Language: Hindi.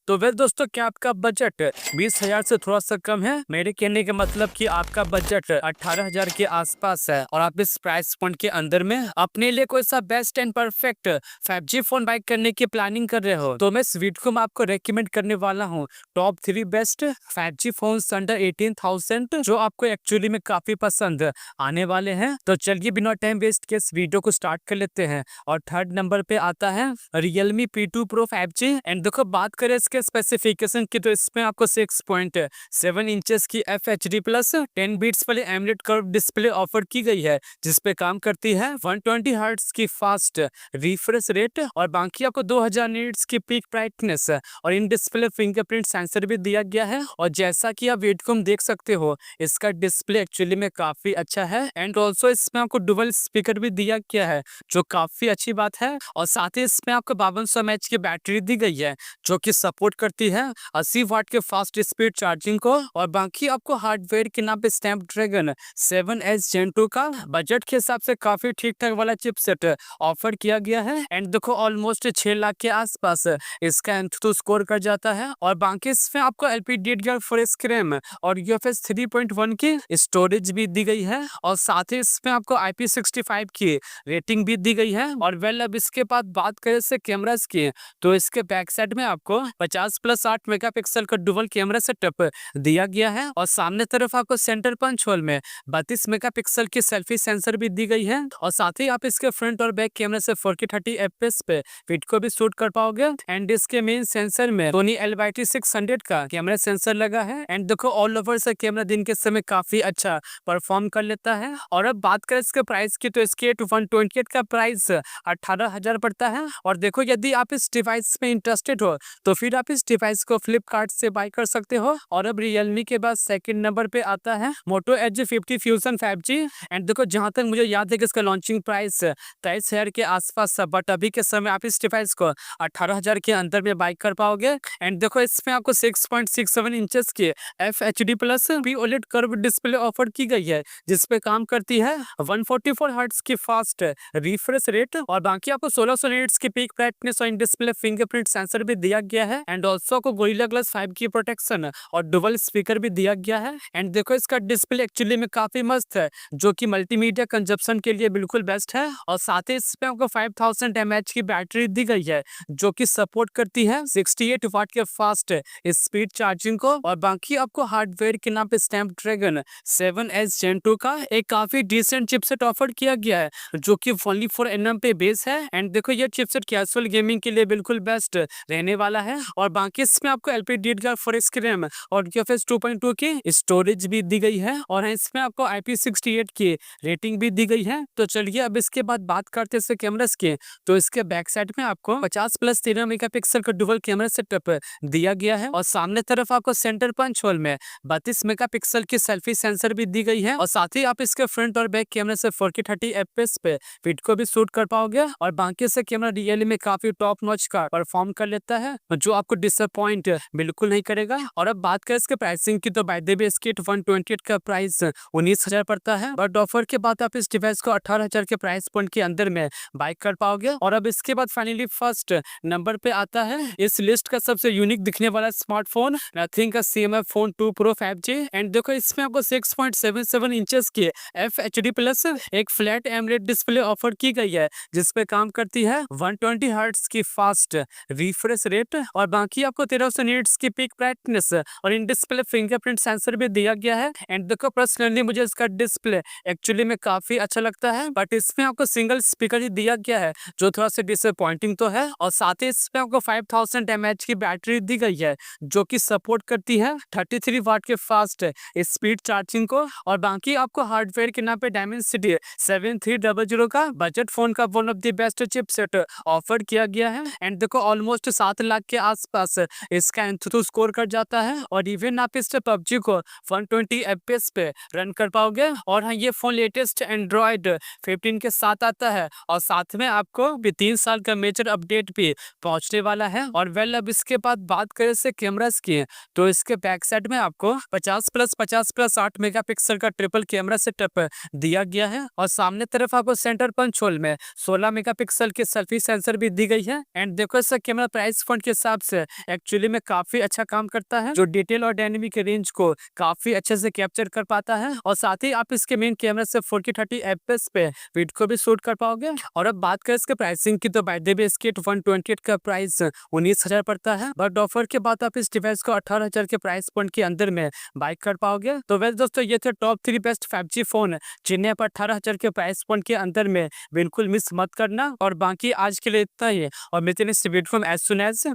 तो वेल दोस्तों, क्या आपका बजट 20,000 से थोड़ा सा कम है? मेरे कहने का मतलब कि आपका बजट 18,000 के आसपास है और आप इस प्राइस पॉइंट के अंदर में अपने लिए कोई सा best and perfect 5G phone buy करने की प्लानिंग कर रहे हो, तो मैं इस वीडियो में आपको रेकमेंड करने वाला हूँ top 3 best 5G phone under 18,000 जो आपको एक्चुअली में काफी पसंद आने वाले हैं। तो चलिए बिना टाइम वेस्ट के इस वीडियो को स्टार्ट कर लेते हैं। और थर्ड नंबर पे आता है Realme P2 Pro 5G। And देखो, बात करें इसके स्पेसिफिकेशन की तो इसमें आपको 6.7 इंचेस की FHD प्लस 10 बीट्स वाली एमोलेड कर्व डिस्प्ले ऑफर की गई है, जिसपे काम करती है 120 हर्ट्ज की फास्ट रिफ्रेश रेट और बाकी आपको 2000 नीट्स की पीक ब्राइटनेस और इन डिस्प्ले फिंगरप्रिंट सेंसर भी दिया गया है। और जैसा कि आप वीडियो में देख सकते हो, इसका डिस्प्ले एक्चुअली में काफी अच्छा है एंड ऑल्सो इसमें आपको डुअल स्पीकर भी दिया गया है, जो काफी अच्छी बात है। और साथ ही इसमें आपको 5200 mAh की बैटरी दी गई है, जो कि सपोर्ट करती है 80 वाट के फास्ट स्पीड चार्जिंग को। और बाकी आपको हार्डवेयर के नाम पे स्नैपड्रैगन 7S Gen 2 का बजट के हिसाब से काफी ठीक ठाक वाला चिपसेट ऑफर किया गया है। एंड देखो, ऑलमोस्ट 6 लाख के आसपास इसका एंथुतु स्कोर कर जाता है। और बाकी इसमें आपको LPDDR4 स्क्रैम और UFS 3.1 की स्टोरेज भी दी गई है और साथ ही इसमें आपको IP65 की रेटिंग भी दी गई है। और वेल, अब इसके बाद बात करें इससे कैमरास की, तो इसके बैक साइड में आपको 50+8 मेगापिक्सल का डुअल कैमरा सेटअप दिया गया है और सामने तरफ आपको सेंटर पंच होल में 32 मेगापिक्सल की सेल्फी सेंसर भी दी गई है। और साथ ही आप इसके फ्रंट और बैक कैमरा से 4K 30 FPS पे वीडियो को भी शूट कर पाओगे। एंड इसके मेन सेंसर में Sony LYT600 का कैमरा सेंसर लगा है। एंड देखो, ऑल ओवर से कैमरा दिन के समय काफी अच्छा परफॉर्म कर लेता है। और अब बात करें इसके प्राइस की, तो इसके 128 का प्राइस 18,000 पड़ता है। और देखो, यदि आप इस डिवाइस में इंटरेस्टेड हो तो फिर आप इस डिवाइस को फ्लिपकार्ट से बाय कर सकते हो। और अब Realme के बाद सेकंड नंबर पे आता है Moto Edge 50 Fusion 5G। And देखो, जहां तक मुझे याद है कि इसका लॉन्चिंग प्राइस 23,000 के आसपास था, बट अभी के समय आप इस डिवाइस को 18,000 के अंदर में बाय कर पाओगे। एंड देखो, इसमें आपको 6.67 इंचेस की FHD plus OLED curve display offer की गई है, जिसपे काम करती है 144 हर्ट्ज की फास्ट रिफ्रेश रेट और बाकी आपको 1600 नीट्स की पीक ब्राइटनेस और इन डिस्प्ले फिंगरप्रिंट सेंसर भी दिया गया है। एंड ऑल्सो आपको गोरिल्ला ग्लास 5 की प्रोटेक्शन और डुअल स्पीकर भी दिया गया है। एंड देखो, इसका डिस्प्ले एक्चुअली में काफी मस्त है, जो कि मल्टीमीडिया कंजप्शन के लिए बिल्कुल बेस्ट है। और साथ ही इसमें आपको 5000 mAh की बैटरी दी गई है, जो कि सपोर्ट करती है 68 वाट के फास्ट स्पीड चार्जिंग को। और बाकी आपको हार्डवेयर के नाम पे स्नैपड्रैगन 7S Gen 2 का एक काफी डिसेंट चिपसेट ऑफर किया गया है, जो कि ओनली 4nm पे बेस है। एंड देखो, ये चिपसेट कैजुअल गेमिंग के लिए बिल्कुल बेस्ट रहने वाला है। और बाकी इसमें आपको LPDDR4 स्क्रैम और UFS 2.2 की स्टोरेज भी दी गई है और इसमें आपको IP68 की रेटिंग भी दी गई है। तो चलिए अब इसके बाद बात करते हैं इसके कैमरास की, तो इसके बैक साइड में आपको 50+13 मेगापिक्सल का डुअल कैमरा सेटअप दिया गया है और सामने तरफ आपको सेंटर पंच होल में 32 मेगापिक्सल की सेल्फी सेंसर भी दी गई है। और साथ ही आप इसके फ्रंट और बैक कैमरा से 4K 30 FPS पे वीडियो को भी शूट कर पाओगे। और बाकी से कैमरा रियली में काफी टॉप नॉच का परफॉर्म कर लेता है, जो आपको डिसअपॉइंट बिल्कुल नहीं करेगा। और अब बात करें इसके प्राइसिंग की, तो बाय द वे इसके 128 का प्राइस 19,000 पड़ता है, बट ऑफर के बाद आप इस डिवाइस को 18,000 के प्राइस पॉइंट के अंदर में बाय कर पाओगे। और अब इसके बाद फाइनली फर्स्ट नंबर पे आता है इस लिस्ट का सबसे यूनिक दिखने वाला स्मार्टफोन, नथिंग का CMF Phone 2 Pro 5G। And देखो, इसमें आपको 6.77 इंचेस की FHD प्लस एक फ्लैट एमोलेड डिस्प्ले ऑफर की गई है, जिसपे काम करती है 120 हर्ट्ज की फास्ट रिफ्रेश रेट और बाकी आपको 1300 नीट्स की पीक ब्राइटनेस और इन डिस्प्ले फिंगरप्रिंट सेंसर भी दिया गया है। एंड देखो, पर्सनली मुझे इसका डिस्प्ले एक्चुअली में काफी अच्छा लगता है, बट इसमें आपको सिंगल स्पीकर ही दिया गया है, जो थोड़ा सा डिसअपॉइंटिंग तो है। और साथ ही इसमें आपको 5000 mAh की बैटरी दी गई है, जो कि सपोर्ट करती है 33 वाट के फास्ट स्पीड चार्जिंग को। और बाकी आपको हार्डवेयर के नाम पे Dimensity 7300 का बजट फोन का one of the best chipset offer किया गया है। एंड देखो, ऑलमोस्ट 7 लाख के आसपास इसका एंथुतु स्कोर कर जाता है और इवन आप इस PUBG को 120 FPS पे रन कर पाओगे। और हाँ, ये फोन लेटेस्ट Android 15 के साथ आता है और साथ में आपको भी 3 साल का मेजर अपडेट भी पहुंचने वाला है। और वेल, अब इसके बाद बात करें इसके कैमरास की, तो इसके बैक साइड में आपको 50+50+8 मेगापिक्सल का ट्रिपल कैमरा सेटअप दिया गया है और सामने तरफ आपको सेंटर पंच होल में 16 मेगापिक्सल की सेल्फी सेंसर भी दी गई है। एंड देखो, इसका कैमरा प्राइस पॉइंट के हिसाब से एक्चुअली में काफी अच्छा काम करता है, जो डिटेल और डायनेमिक रेंज को काफी अच्छे से कैप्चर कर पाता है। और साथ ही आप इसके मेन कैमरा से 4K 30 FPS पे वीडियो को भी शूट कर पाओगे। और अब बात करें इसके प्राइसिंग की, तो बाय द वे इसके 128 का प्राइस 19,000 पड़ता है, बट ऑफर के बाद आप इस डिवाइस को 18,000 के प्राइस पॉइंट के अंदर में बाय कर पाओगे। तो वैसे दोस्तों ये थे टॉप 3 बेस्ट 5G फोन, जिन्हें आप 18,000 के प्राइस पॉइंट के अंदर में बिल्कुल मिस मत करना। और बाकी आज के लिए इतना ही, और मिलते हैं नेक्स्ट वीडियो में एज सुन एज